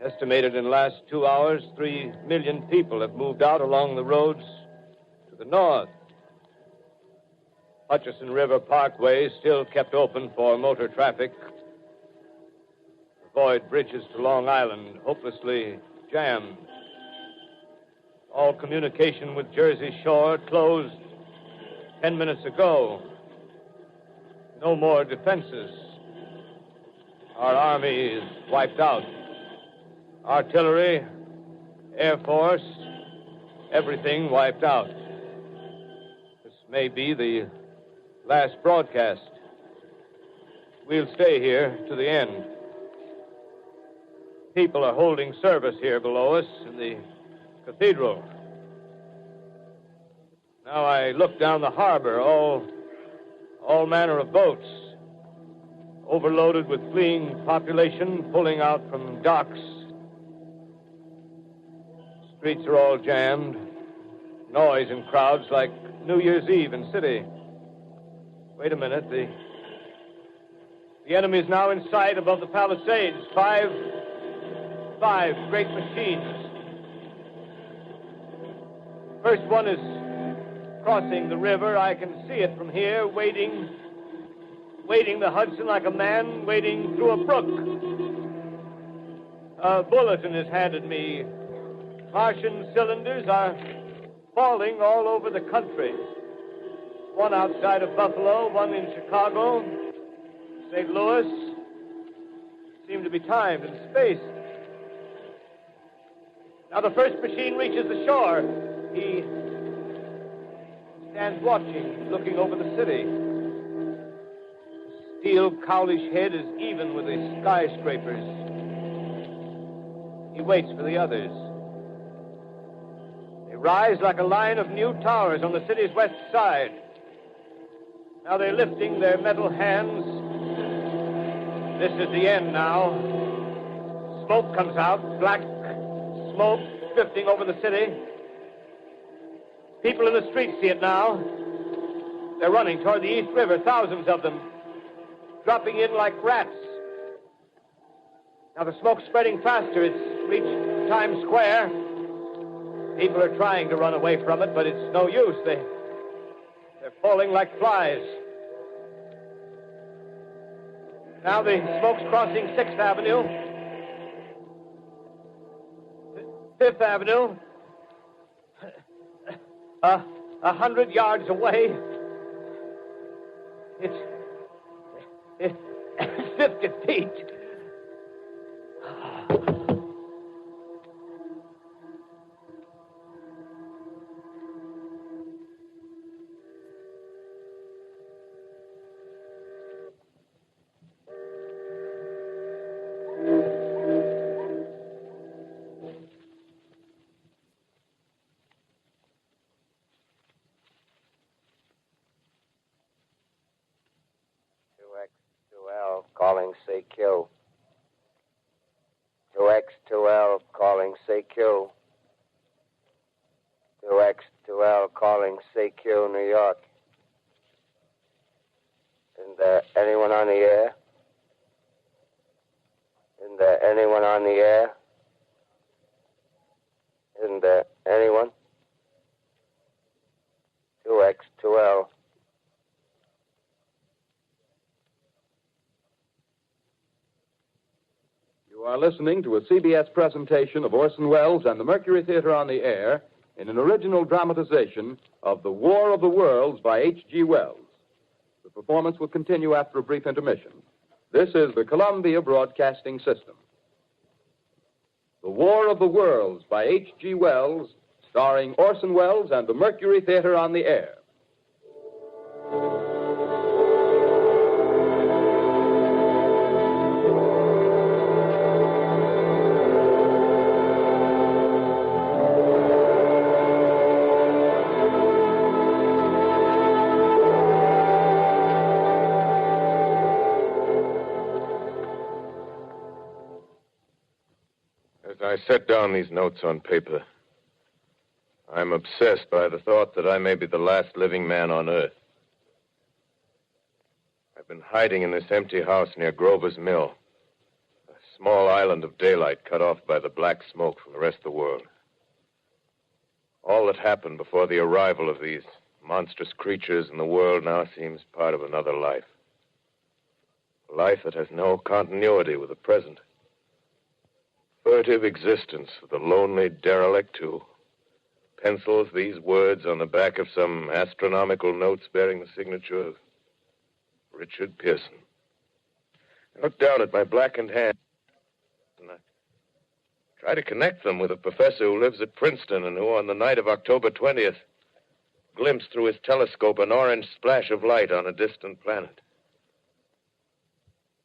Estimated in the last 2 hours, 3 million people have moved out along the roads to the north. Hutchison River Parkway is still kept open for motor traffic. Avoid bridges to Long Island, hopelessly jammed. All communication with Jersey Shore closed 10 minutes ago. No more defenses. Our army is wiped out. Artillery, Air Force, everything wiped out. This may be the last broadcast. We'll stay here to the end. People are holding service here below us in the cathedral. Now I look down the harbor, all manner of boats, overloaded with fleeing population pulling out from docks. Streets are all jammed. Noise in crowds like New Year's Eve in city. Wait a minute. The enemy is now in sight above the Palisades. Five great machines. First one is crossing the river. I can see it from here, wading the Hudson like a man wading through a brook. A bulletin is handed me. Martian cylinders are falling all over the country. One outside of Buffalo, one in Chicago, St. Louis. Seem to be timed and spaced. Now the first machine reaches the shore. He stands watching, looking over the city. The steel cowlish head is even with the skyscrapers. He waits for the others. They rise like a line of new towers on the city's west side. Now they're lifting their metal hands. This is the end now. Smoke comes out, black smoke drifting over the city. People in the streets see it now. They're running toward the East River, thousands of them, dropping in like rats. Now the smoke's spreading faster. It's reached Times Square. People are trying to run away from it, but it's no use. They're falling like flies. Now the smoke's crossing 6th Avenue, 5th Avenue. 100 yards away. It's 50 feet. Calling CQ. 2X2L calling CQ. 2X2L calling CQ, New York. Isn't there anyone on the air? Isn't there anyone on the air? Isn't there anyone? 2X2L. You You are listening to a CBS presentation of Orson Welles and the Mercury Theater on the Air in an original dramatization of The War of the Worlds by H.G. Wells. The performance will continue after a brief intermission. This is the Columbia Broadcasting System. The War of the Worlds by H.G. Wells, starring Orson Welles and the Mercury Theater on the Air. As I set down these notes on paper, I'm obsessed by the thought that I may be the last living man on Earth. I've been hiding in this empty house near Grover's Mill, a small island of daylight cut off by the black smoke from the rest of the world. All that happened before the arrival of these monstrous creatures in the world now seems part of another life. A life that has no continuity with the present. Furtive existence of the lonely derelict who pencils these words on the back of some astronomical notes bearing the signature of Richard Pearson. I look down at my blackened hand and I try to connect them with a professor who lives at Princeton and who, on the night of October 20th, glimpsed through his telescope an orange splash of light on a distant planet.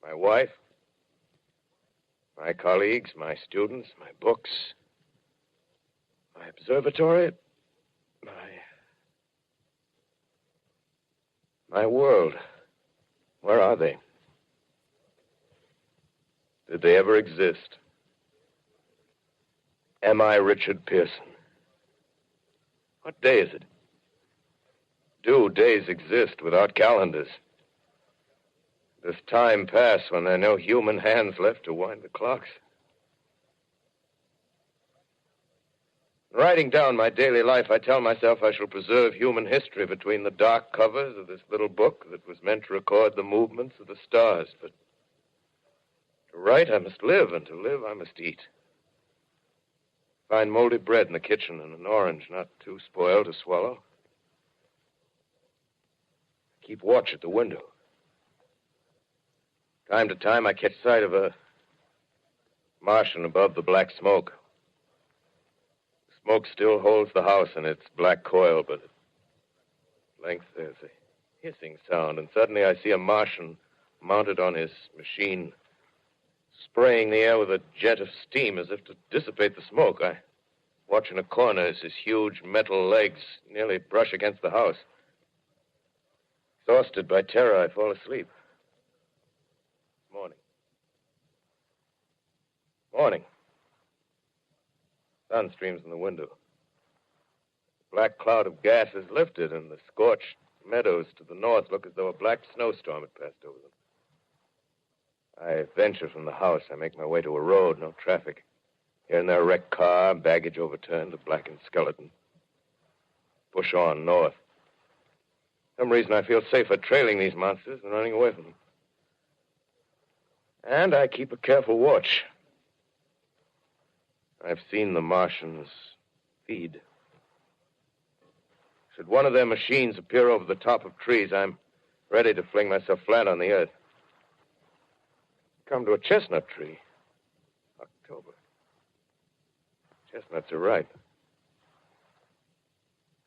My wife, my colleagues, my students, my books, my observatory, my world. Where are they? Did they ever exist? Am I Richard Pearson? What day is it? Do days exist without calendars? Does time pass when there are no human hands left to wind the clocks? Writing down my daily life, I tell myself I shall preserve human history between the dark covers of this little book that was meant to record the movements of the stars. But to write, I must live, and to live, I must eat. Find moldy bread in the kitchen and an orange not too spoiled to swallow. Keep watch at the window. Time to time, I catch sight of a Martian above the black smoke. The smoke still holds the house in its black coil, but at length there's a hissing sound, and suddenly I see a Martian mounted on his machine, spraying the air with a jet of steam as if to dissipate the smoke. I watch in a corner as his huge metal legs nearly brush against the house. Exhausted by terror, I fall asleep. Morning. Sun streams in the window. The black cloud of gas is lifted, and the scorched meadows to the north look as though a black snowstorm had passed over them. I venture from the house. I make my way to a road, no traffic. Here and there, a wrecked car, baggage overturned, a blackened skeleton. Push on north. For some reason, I feel safer trailing these monsters than running away from them. And I keep a careful watch. I've seen the Martians feed. Should one of their machines appear over the top of trees, I'm ready to fling myself flat on the earth. Come to a chestnut tree. October. Chestnuts are ripe.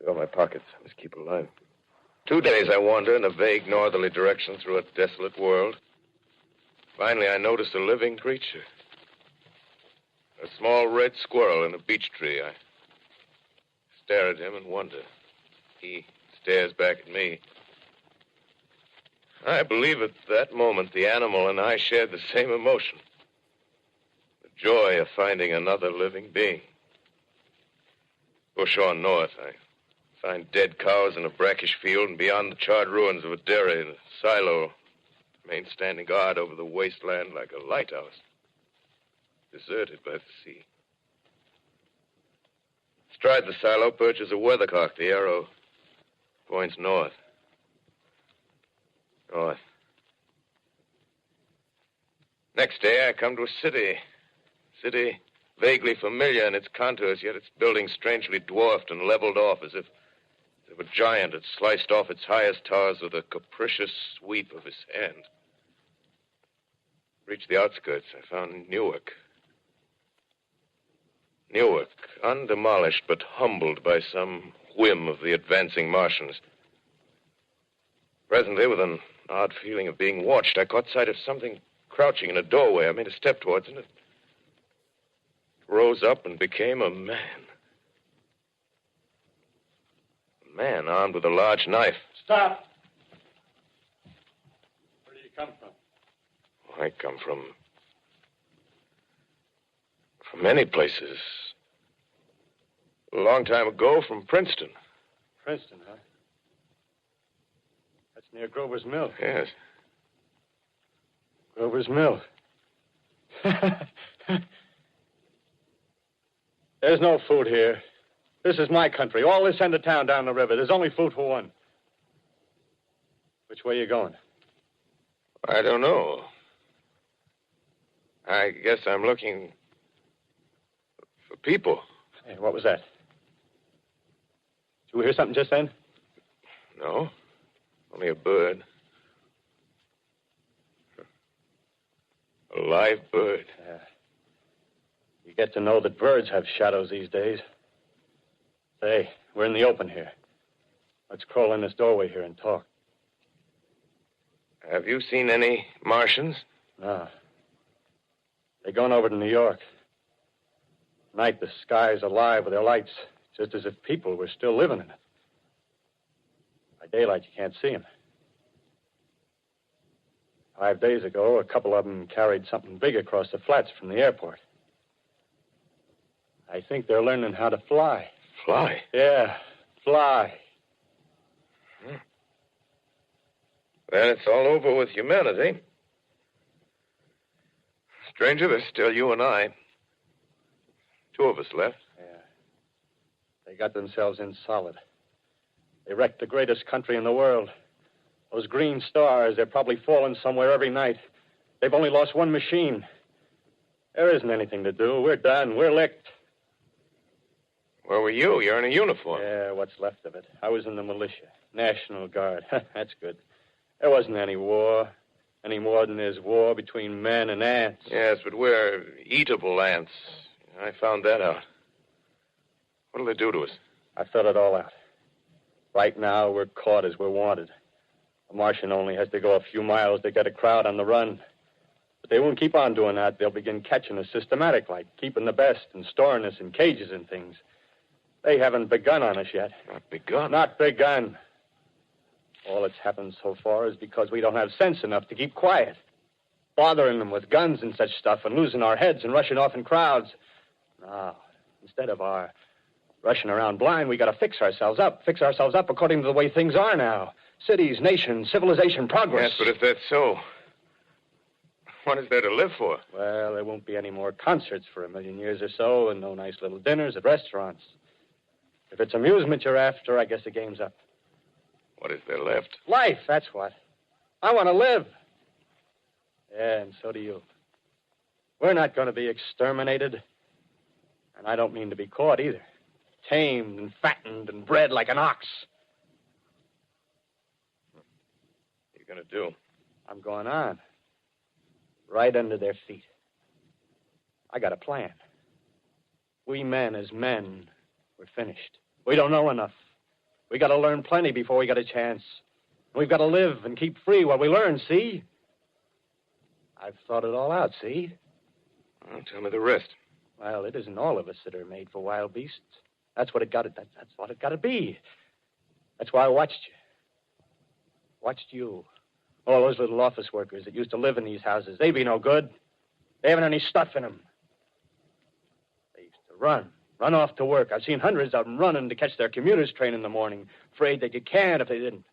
Fill my pockets. I must keep alive. 2 days I wander in a vague northerly direction through a desolate world. Finally, I notice a living creature. A small red squirrel in a beech tree. I stare at him and wonder. He stares back at me. I believe at that moment the animal and I shared the same emotion. The joy of finding another living being. Push on north. I find dead cows in a brackish field, and beyond the charred ruins of a dairy and a silo remain standing guard over the wasteland like a lighthouse. Deserted by the sea. Astride the silo perches a weathercock. The arrow points north. North. Next day, I come to a city. city, vaguely familiar in its contours, yet its buildings strangely dwarfed and leveled off as if a giant had sliced off its highest towers with a capricious sweep of his hand. Reached the outskirts, I found Newark. Newark, undemolished but humbled by some whim of the advancing Martians. Presently, with an odd feeling of being watched, I caught sight of something crouching in a doorway. I made a step towards it, and it rose up and became a man. A man armed with a large knife. Stop! Where do you come from? I come from many places. A long time ago, from Princeton. Princeton, huh? That's near Grover's Mill. Yes. Grover's Mill. There's no food here. This is my country. All this end of town down the river. There's only food for one. Which way are you going? I don't know. I guess I'm looking for people. Hey, what was that? Did you hear something just then? No. Only a bird. A live bird. Yeah. You get to know that birds have shadows these days. Say, we're in the open here. Let's crawl in this doorway here and talk. Have you seen any Martians? No. They're going over to New York. Night, the sky's alive with their lights, just as if people were still living in it. By daylight, you can't see them. 5 days ago, a couple of them carried something big across the flats from the airport. I think they're learning how to fly. Fly? Yeah, fly. Then it's all over with humanity. Stranger, there's still you and I. 2 of us left. Yeah. They got themselves in solid. They wrecked the greatest country in the world. Those green stars, they're probably falling somewhere every night. They've only lost one machine. There isn't anything to do. We're done. We're licked. Where were you? You're in a uniform. Yeah, what's left of it. I was in the militia. National Guard. That's good. There wasn't any war. Any more than there's war between men and ants. Yes, but we're eatable ants. I found that out. What'll they do to us? I thought it all out. Right now, we're caught as we're wanted. A Martian only has to go a few miles to get a crowd on the run. But they won't keep on doing that. They'll begin catching us systematic, like keeping the best and storing us in cages and things. They haven't begun on us yet. Not begun? Not begun. All that's happened so far is because we don't have sense enough to keep quiet. Bothering them with guns and such stuff and losing our heads and rushing off in crowds. Now, instead of our rushing around blind, we got to fix ourselves up. Fix ourselves up according to the way things are now. Cities, nations, civilization, progress. Yes, but if that's so, what is there to live for? Well, there won't be any more concerts for 1,000,000 years or so and no nice little dinners at restaurants. If it's amusement you're after, I guess the game's up. What is there left? Life, that's what. I want to live. Yeah, and so do you. We're not going to be exterminated. And I don't mean to be caught either. Tamed and fattened and bred like an ox. What are you going to do? I'm going on. Right under their feet. I got a plan. We men as men, we're finished. We don't know enough. We got to learn plenty before we get a chance. We've got to live and keep free while we learn, see? I've thought it all out, see? Well, tell me the rest. Well, it isn't all of us that are made for wild beasts. That's what it got to. That's what it got to be. That's why I watched you. Watched you. All those little office workers that used to live in these houses. They be no good. They haven't any stuff in them. They used to run off to work. I've seen hundreds of them running to catch their commuter's train in the morning, afraid they'd get canned if they didn't.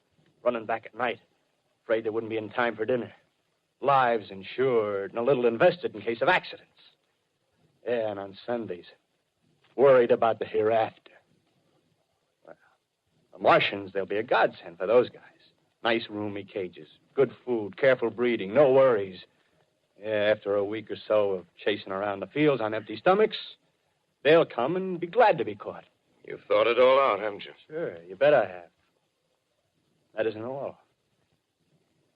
Running back at night, afraid they wouldn't be in time for dinner. Lives insured and a little invested in case of accidents. Yeah, and on Sundays, worried about the hereafter. Well, the Martians, they'll be a godsend for those guys. Nice, roomy cages, good food, careful breeding, no worries. Yeah, after a week or so of chasing around the fields on empty stomachs, they'll come and be glad to be caught. You've thought it all out, haven't you? Sure, you bet I have. That isn't all.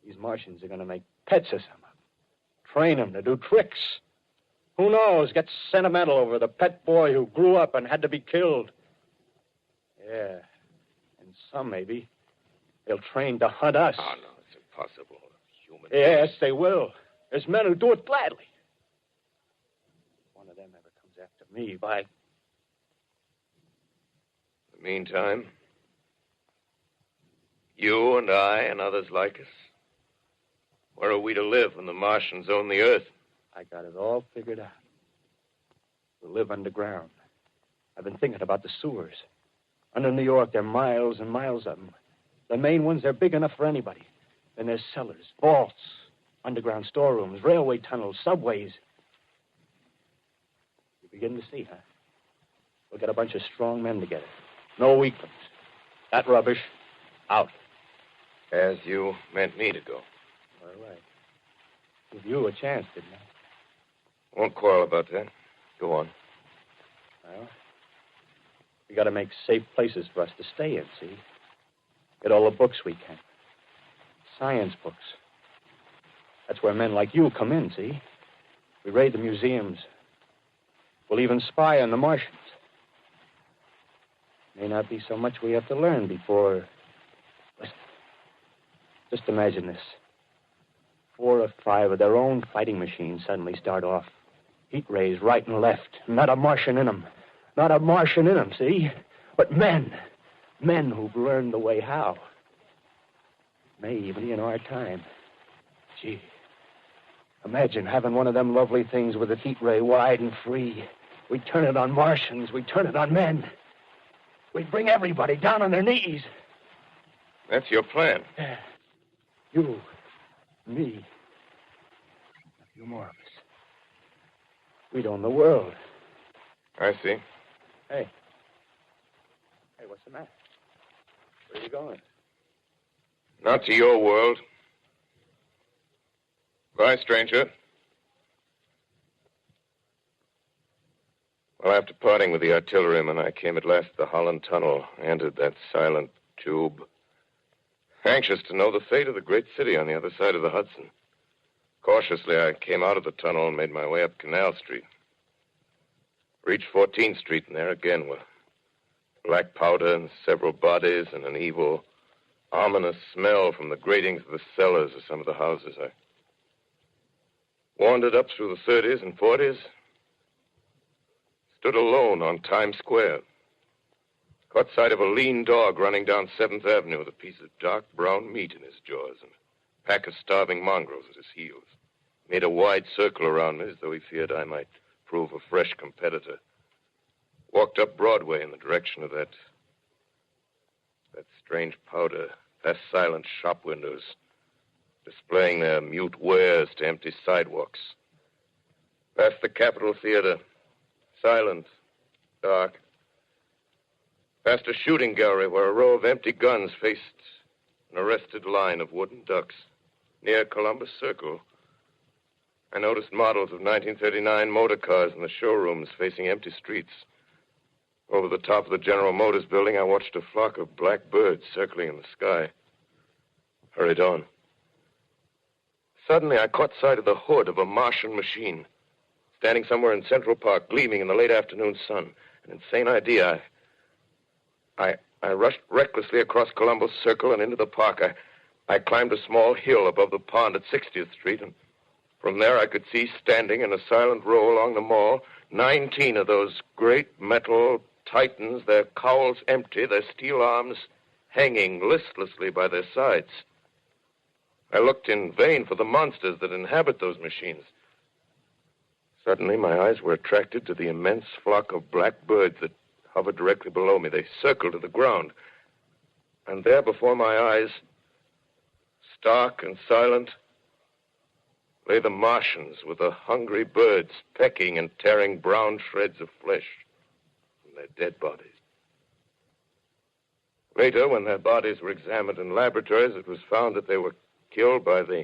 These Martians are going to make pets of some of them. Train them to do tricks. Who knows, get sentimental over the pet boy who grew up and had to be killed. Yeah, and some maybe they'll train to hunt us. Oh, no, it's impossible. Human Yes, they will. There's men who do it gladly. If one of them ever comes after me, by... In the meantime, you and I and others like us, where are we to live when the Martians own the Earth? I got it all figured out. We'll live underground. I've been thinking about the sewers. Under New York, there are miles and miles of them. The main ones, they're big enough for anybody. Then there's cellars, vaults, underground storerooms, railway tunnels, subways. You begin to see, huh? We'll get a bunch of strong men together. No weaklings. That rubbish, out. As you meant me to go. All right. Give you a chance, didn't I? Won't quarrel about that. Go on. Well, we got to make safe places for us to stay in, see? Get all the books we can. Science books. That's where men like you come in, see? We raid the museums. We'll even spy on the Martians. May not be so much we have to learn before... Listen. Just imagine this. 4 or 5 of their own fighting machines suddenly start off. Heat rays right and left. Not a Martian in them. Not a Martian in them, see? But men. Men who've learned the way how. May even be in our time. Gee. Imagine having one of them lovely things with a heat ray wide and free. We'd turn it on Martians. We'd turn it on men. We'd bring everybody down on their knees. That's your plan. You, me, a few more of us. We'd own the world. I see. Hey. Hey, what's the matter? Where are you going? Not to your world. Bye, stranger. Well, after parting with the artilleryman, I came at last to the Holland Tunnel, entered that silent tube, anxious to know the fate of the great city on the other side of the Hudson. Cautiously, I came out of the tunnel and made my way up Canal Street. Reached 14th Street, and there again were black powder and several bodies and an evil, ominous smell from the gratings of the cellars of some of the houses. I wandered up through the 30s and 40s, stood alone on Times Square, caught sight of a lean dog running down 7th Avenue with a piece of dark brown meat in his jaws and a pack of starving mongrels at his heels. Made a wide circle around me as though he feared I might prove a fresh competitor. Walked up Broadway in the direction of that strange powder, past silent shop windows, displaying their mute wares to empty sidewalks. Past the Capitol Theater, silent, dark. Past a shooting gallery where a row of empty guns faced an arrested line of wooden ducks. Near Columbus Circle, I noticed models of 1939 motor cars in the showrooms facing empty streets. Over the top of the General Motors building, I watched a flock of black birds circling in the sky. Hurried on. Suddenly, I caught sight of the hood of a Martian machine, standing somewhere in Central Park, gleaming in the late afternoon sun. An insane idea. I rushed recklessly across Columbus Circle and into the park. I climbed a small hill above the pond at 60th Street, and from there I could see standing in a silent row along the mall 19 of those great metal titans, their cowls empty, their steel arms hanging listlessly by their sides. I looked in vain for the monsters that inhabit those machines. Suddenly, my eyes were attracted to the immense flock of black birds that hovered directly below me. They circled to the ground. And there before my eyes, stark and silent, lay the Martians with the hungry birds pecking and tearing brown shreds of flesh from their dead bodies. Later, when their bodies were examined in laboratories, it was found that they were killed by the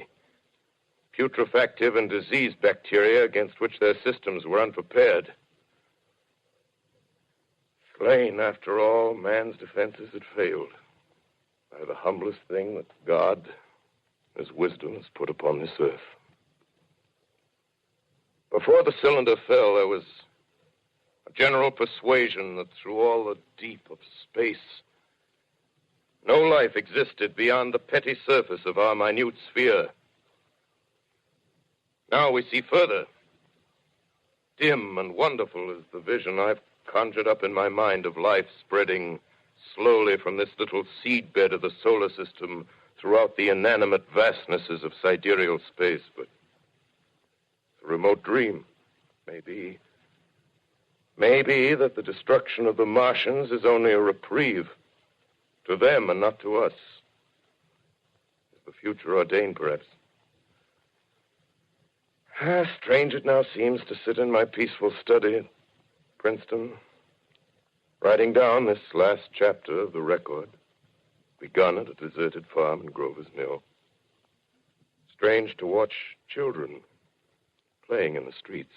putrefactive and disease bacteria against which their systems were unprepared. Slain, after all, man's defenses had failed by the humblest thing that God, His wisdom, has put upon this earth. Before the cylinder fell, there was a general persuasion that through all the deep of space, no life existed beyond the petty surface of our minute sphere. Now we see further. Dim and wonderful is the vision I've conjured up in my mind of life spreading slowly from this little seedbed of the solar system throughout the inanimate vastnesses of sidereal space. But it's a remote dream. Maybe that the destruction of the Martians is only a reprieve to them and not to us. Is the future ordained, perhaps? Strange it now seems to sit in my peaceful study at Princeton, writing down this last chapter of the record, begun at a deserted farm in Grover's Mill. Strange to watch children playing in the streets.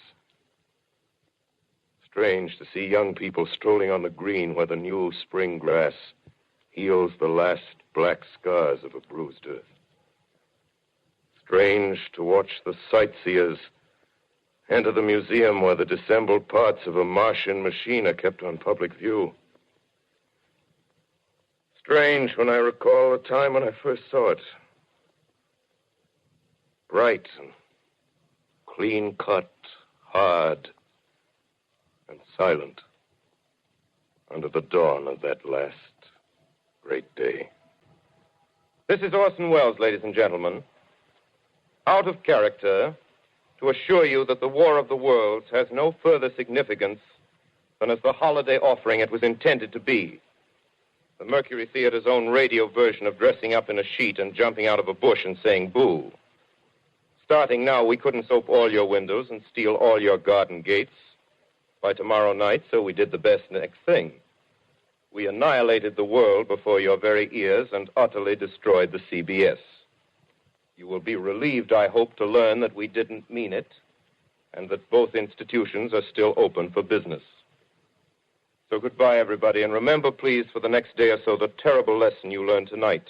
Strange to see young people strolling on the green where the new spring grass heals the last black scars of a bruised earth. Strange to watch the sightseers enter the museum where the dissembled parts of a Martian machine are kept on public view. Strange when I recall the time when I first saw it. Bright and clean-cut, hard and silent under the dawn of that last great day. This is Orson Welles, ladies and gentlemen. Out of character, to assure you that the War of the Worlds has no further significance than as the holiday offering it was intended to be. The Mercury Theater's own radio version of dressing up in a sheet and jumping out of a bush and saying boo. Starting now, we couldn't soap all your windows and steal all your garden gates by tomorrow night, so we did the best next thing. We annihilated the world before your very ears and utterly destroyed the CBS. You will be relieved, I hope, to learn that we didn't mean it and that both institutions are still open for business. So goodbye, everybody, and remember, please, for the next day or so, the terrible lesson you learned tonight.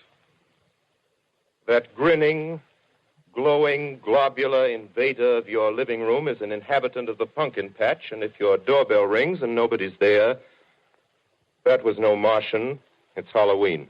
That grinning, glowing, globular invader of your living room is an inhabitant of the pumpkin patch, and if your doorbell rings and nobody's there, that was no Martian, it's Halloween.